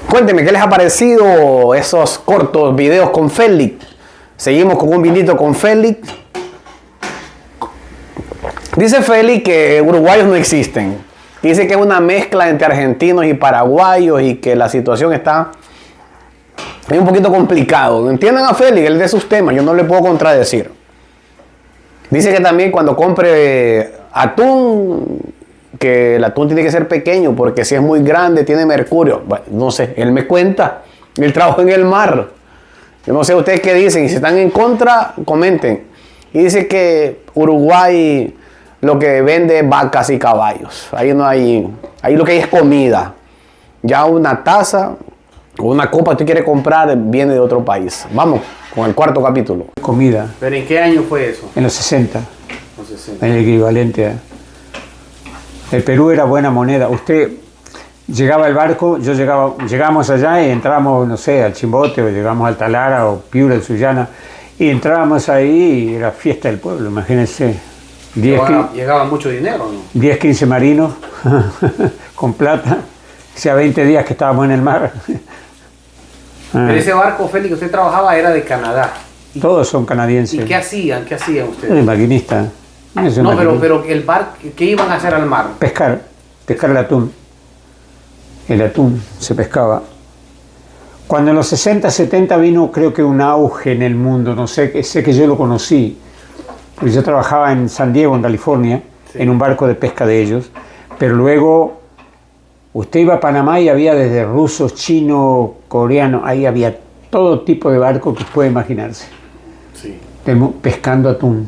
Cuéntenme, ¿qué les ha parecido esos cortos videos con Félix? Seguimos con un vinito con Félix. Dice Félix que uruguayos no existen. Dice que es una mezcla entre argentinos y paraguayos y que la situación está un poquito complicado. Entiendan a Félix, él de sus temas, yo no le puedo contradecir. Dice que también cuando compre atún, que el atún tiene que ser pequeño porque si es muy grande tiene mercurio. Bueno, no sé, él me cuenta, él trabaja en el mar. Yo no sé ustedes qué dicen, y si están en contra, comenten. Y dice que Uruguay lo que vende es vacas y caballos. Ahí no hay, ahí lo que hay es comida. Ya una taza o una copa que usted quiere comprar viene de otro país. Vamos con el cuarto capítulo. Comida. ¿Pero en qué año fue eso? En los 60. Los 60. En el equivalente a... El Perú era buena moneda. Usted llegaba al barco, llegamos allá y entrábamos, no sé, al Chimbote o llegamos al Talara o Piura, el Sullana, y entrábamos ahí y era fiesta del pueblo, imagínense. Llegaba mucho dinero, ¿no? 10, 15 marinos con plata. Hacía 20 días que estábamos en el mar. Pero ese barco, Félix, que usted trabajaba era de Canadá. Todos son canadienses. ¿Y qué hacían? ¿Qué hacían El ustedes? maquinista. No, pero el barco, ¿qué iban a hacer al mar? Pescar el atún. El atún se pescaba. Cuando en los 60, 70 vino, creo que un auge en el mundo, no sé, sé que yo lo conocí, porque yo trabajaba en San Diego, en California, sí, en un barco de pesca de ellos, pero luego usted iba a Panamá y había desde rusos, chinos, coreanos, ahí había todo tipo de barco que puede imaginarse, sí, pescando atún.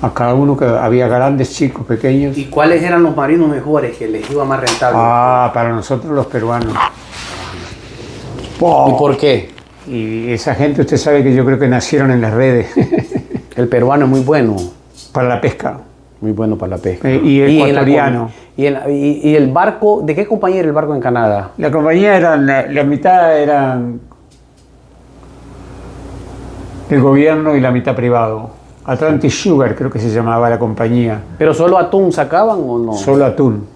A cada uno que había grandes, chicos, pequeños. ¿Y cuáles eran los marinos mejores que les iba más rentable? Ah, para nosotros los peruanos. ¿Y por qué? Y esa gente, usted sabe que yo creo que nacieron en las redes. El peruano es muy bueno. Para la pesca. Muy bueno para la pesca. Y ecuatoriano. ¿Y el barco? ¿De qué compañía era el barco en Canadá? La compañía era, la mitad eran del gobierno y la mitad privado. Atlantic Sugar creo que se llamaba la compañía. ¿Pero solo atún sacaban o no? Solo atún.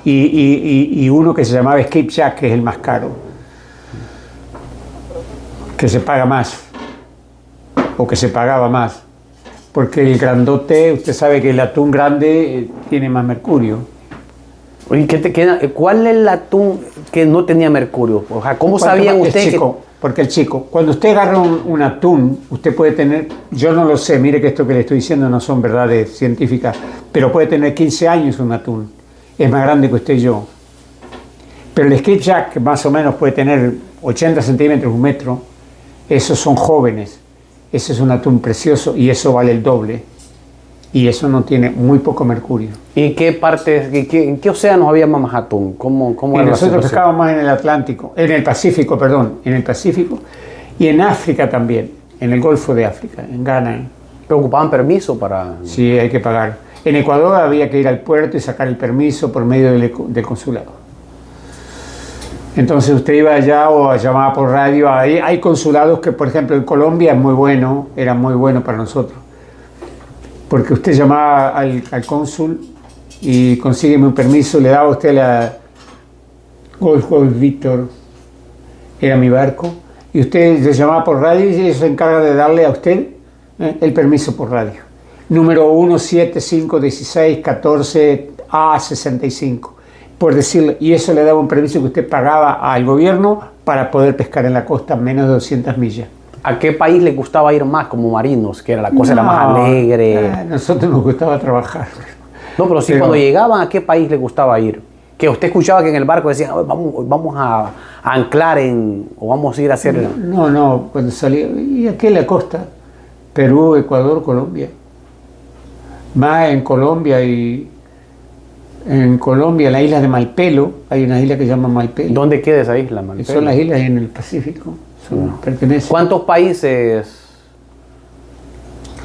Y uno que se llamaba Skipjack, que es el más caro. Que se paga más. O que se pagaba más. Porque el grandote, usted sabe que el atún grande tiene más mercurio. ¿Y cuál es el atún que no tenía mercurio? O sea, ¿cómo sabían ustedes que...? Porque el chico, cuando usted agarra un atún, usted puede tener, yo no lo sé, mire que esto que le estoy diciendo no son verdades científicas, pero puede tener 15 años un atún, es más grande que usted y yo. Pero el skipjack más o menos puede tener 80 centímetros, 1 metro, esos son jóvenes, ese es un atún precioso y eso vale el doble. Y eso no tiene muy poco mercurio. ¿Y en qué partes, en qué océanos había más atún? ¿Cómo era la nosotros situación? pescábamos más en el Atlántico, en el Pacífico, perdón, en el Pacífico y en África también, en el Golfo de África, en Ghana. ¿Pero ocupaban permiso para...? Sí, hay que pagar. En Ecuador había que ir al puerto y sacar el permiso por medio del consulado. Entonces usted iba allá o llamaba por radio. Hay consulados que, por ejemplo, en Colombia es muy bueno, era muy bueno para nosotros. Porque usted llamaba al cónsul y consígueme un permiso, le daba a usted la Golf Victor, era mi barco, y usted le llamaba por radio y ellos se encarga de darle a usted el permiso por radio. Número 1751614A65, por decirle, y eso le daba un permiso que usted pagaba al gobierno para poder pescar en la costa menos de 200 millas. ¿A qué país le gustaba ir más como marinos? Que era la cosa era más alegre. A nosotros nos gustaba trabajar. No, pero sí, cuando llegaban, ¿a qué país le gustaba ir? Que usted escuchaba que en el barco decían, vamos a anclar o vamos a ir a hacer... No, cuando salía, y aquí en la costa, Perú, Ecuador, Colombia. Más en Colombia en la isla de Malpelo, hay una isla que se llama Malpelo. ¿Dónde queda esa isla, Malpelo? Son las islas en el Pacífico. Pertenecen. ¿Cuántos países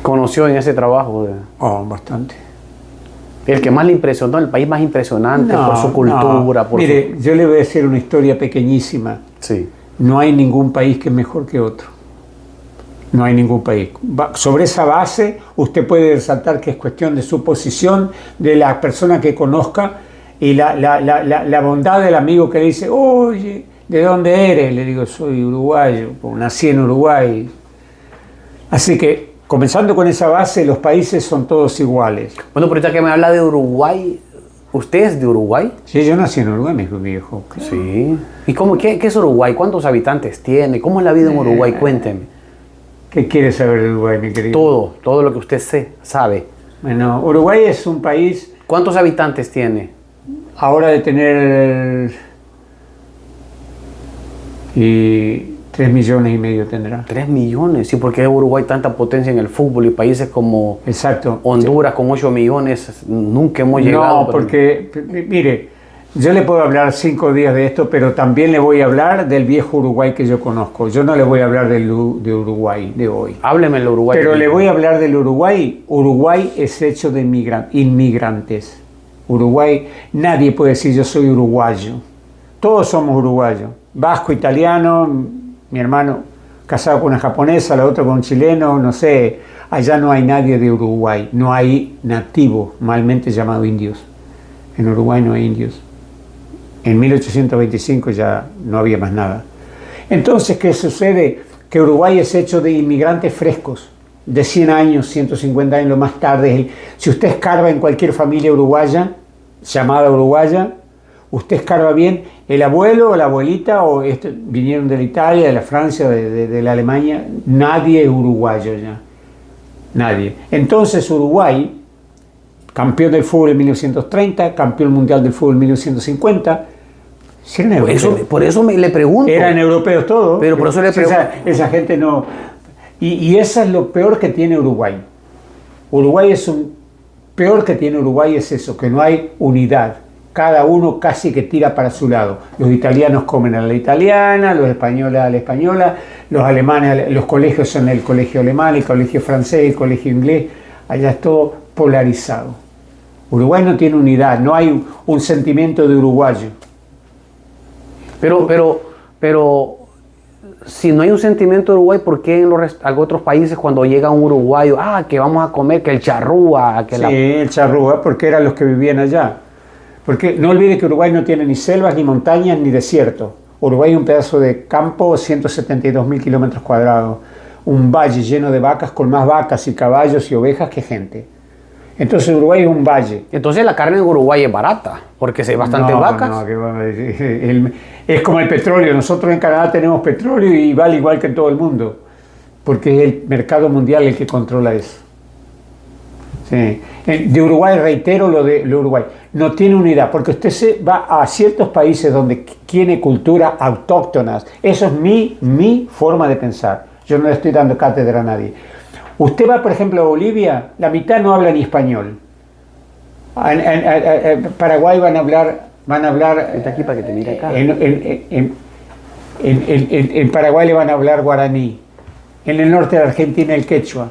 conoció en ese trabajo? Bastante. El que más le impresionó, el país más impresionante por su cultura. Mire, yo le voy a decir una historia pequeñísima. Sí. No hay ningún país que es mejor que otro. No hay ningún país. Sobre esa base, usted puede resaltar que es cuestión de su posición, de la persona que conozca, Y la bondad del amigo que le dice, oye, ¿de dónde eres? Le digo, soy uruguayo, porque nací en Uruguay. Así que, comenzando con esa base, los países son todos iguales. Bueno, pero ahorita que me habla de Uruguay, ¿usted es de Uruguay? Sí, yo nací en Uruguay, mi viejo. Sí. ¿Y qué es Uruguay? ¿Cuántos habitantes tiene? ¿Cómo es la vida en Uruguay? Cuénteme. ¿Qué quiere saber de Uruguay, mi querido? Todo lo que usted sabe. Bueno, Uruguay es un país... ¿Cuántos habitantes tiene? Ahora de tener... Y 3,5 millones tendrá. 3 millones. ¿Y por qué Uruguay tanta potencia en el fútbol y países como Exacto. Honduras con 8 millones nunca hemos llegado? No, porque, mire, yo le puedo hablar 5 días de esto, pero también le voy a hablar del viejo Uruguay que yo conozco. Yo no le voy a hablar de Uruguay de hoy. Hábleme del Uruguay. Pero le voy a hablar del Uruguay. Uruguay es hecho de inmigrantes. Uruguay, nadie puede decir yo soy uruguayo. Todos somos uruguayos. Vasco, italiano, mi hermano casado con una japonesa, la otra con un chileno, no sé. Allá no hay nadie de Uruguay. No hay nativos, malmente llamados indios. En Uruguay no hay indios. En 1825 ya no había más nada. Entonces, ¿qué sucede? Que Uruguay es hecho de inmigrantes frescos, de 100 años, 150 años, lo más tarde. Si usted escarba en cualquier familia uruguaya, llamada uruguaya, usted escarba bien, el abuelo o la abuelita, vinieron de la Italia, de la Francia, de la Alemania, nadie es uruguayo ya. Nadie. Entonces Uruguay, campeón del fútbol en 1930, campeón mundial del fútbol en 1950, ¿sí eran por eso le pregunto. Eran europeos todos. Pero por eso le pregunto. Esa gente no... Y eso es lo peor que tiene Uruguay. Peor que tiene Uruguay es eso, que no hay unidad. Cada uno casi que tira para su lado. Los italianos comen a la italiana, los españoles a la española, los alemanes, los colegios son el colegio alemán, el colegio francés, el colegio inglés. Allá es todo polarizado. Uruguay no tiene unidad, no hay un sentimiento de uruguayo. Pero si no hay un sentimiento de Uruguay, ¿por qué en los otros países cuando llega un uruguayo, que vamos a comer, que el charrúa, que el charrúa, porque eran los que vivían allá. Porque no olvide que Uruguay no tiene ni selvas, ni montañas, ni desierto. Uruguay es un pedazo de campo, 172.000 kilómetros cuadrados. Un valle lleno de vacas, con más vacas y caballos y ovejas que gente. Entonces Uruguay es un valle. Entonces la carne en Uruguay es barata, porque hay bastantes vacas. Es como el petróleo. Nosotros en Canadá tenemos petróleo y vale igual que en todo el mundo, porque es el mercado mundial el que controla eso. Sí. De Uruguay, reitero lo de Uruguay, no tiene unidad, porque usted se va a ciertos países donde tiene culturas autóctonas. Eso es mi forma de pensar. Yo no le estoy dando cátedra a nadie. Usted va, por ejemplo, a Bolivia, la mitad no habla ni español. En Paraguay van a hablar. Está aquí para que te mire acá. En Paraguay le van a hablar guaraní. En el norte de Argentina el quechua.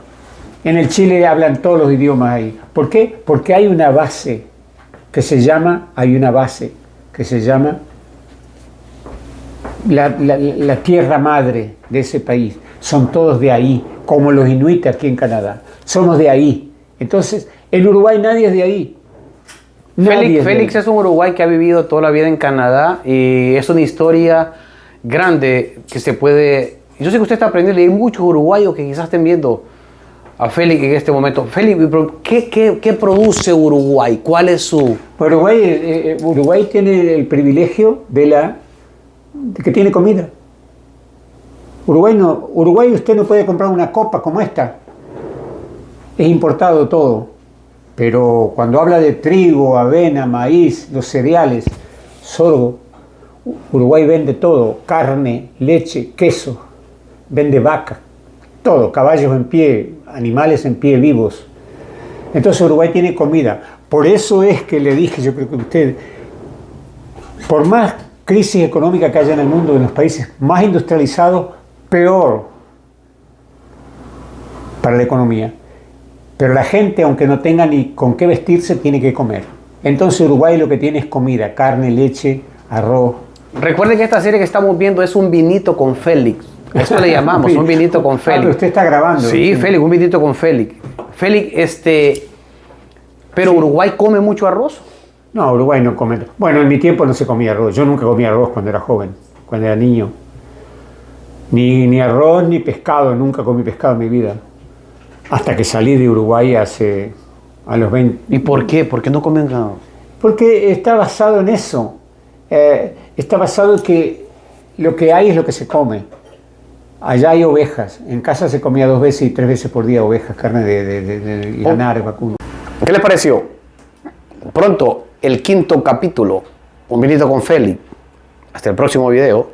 En el Chile hablan todos los idiomas ahí. ¿Por qué? Porque hay una base que se llama la tierra madre de ese país. Son todos de ahí, como los inuit aquí en Canadá. Somos de ahí. Entonces, en Uruguay nadie es de ahí. Félix es un uruguay que ha vivido toda la vida en Canadá y es una historia grande que se puede... Yo sé que usted está aprendiendo y hay muchos uruguayos que quizás estén viendo a Félix en este momento. Félix, ¿qué produce Uruguay? ¿Cuál es su...? Uruguay tiene el privilegio de que tiene comida. Uruguay usted no puede comprar una copa como esta. Es importado todo. Pero cuando habla de trigo, avena, maíz, los cereales, sorgo, Uruguay vende todo. Carne, leche, queso, vende vaca, todo, caballos en pie, animales en pie vivos. Entonces Uruguay tiene comida. Por eso es que le dije, yo creo que usted, por más crisis económica que haya en el mundo, en los países más industrializados, peor para la economía. Pero la gente, aunque no tenga ni con qué vestirse, tiene que comer. Entonces Uruguay lo que tiene es comida, carne, leche, arroz. Recuerden que esta serie que estamos viendo es un vinito con Félix. Eso le llamamos, un vinito con Félix. Pero usted está grabando. Sí, Félix, un vinito con Félix. Félix, pero sí. Uruguay come mucho arroz. No, Uruguay no come. Bueno, en mi tiempo no se comía arroz. Yo nunca comía arroz cuando era joven, cuando era niño. Ni arroz ni pescado, nunca comí pescado en mi vida. Hasta que salí de Uruguay a los 20. ¿Y por qué? ¿Por qué no comen nada? Porque está basado en eso. Está basado en que lo que hay es lo que se come. Allá hay ovejas. En casa se comía 2 veces y 3 veces por día ovejas, carne de ganar, vacuno. ¿Qué les pareció? Pronto, el 5.º capítulo, Un vinito con Félix. Hasta el próximo video.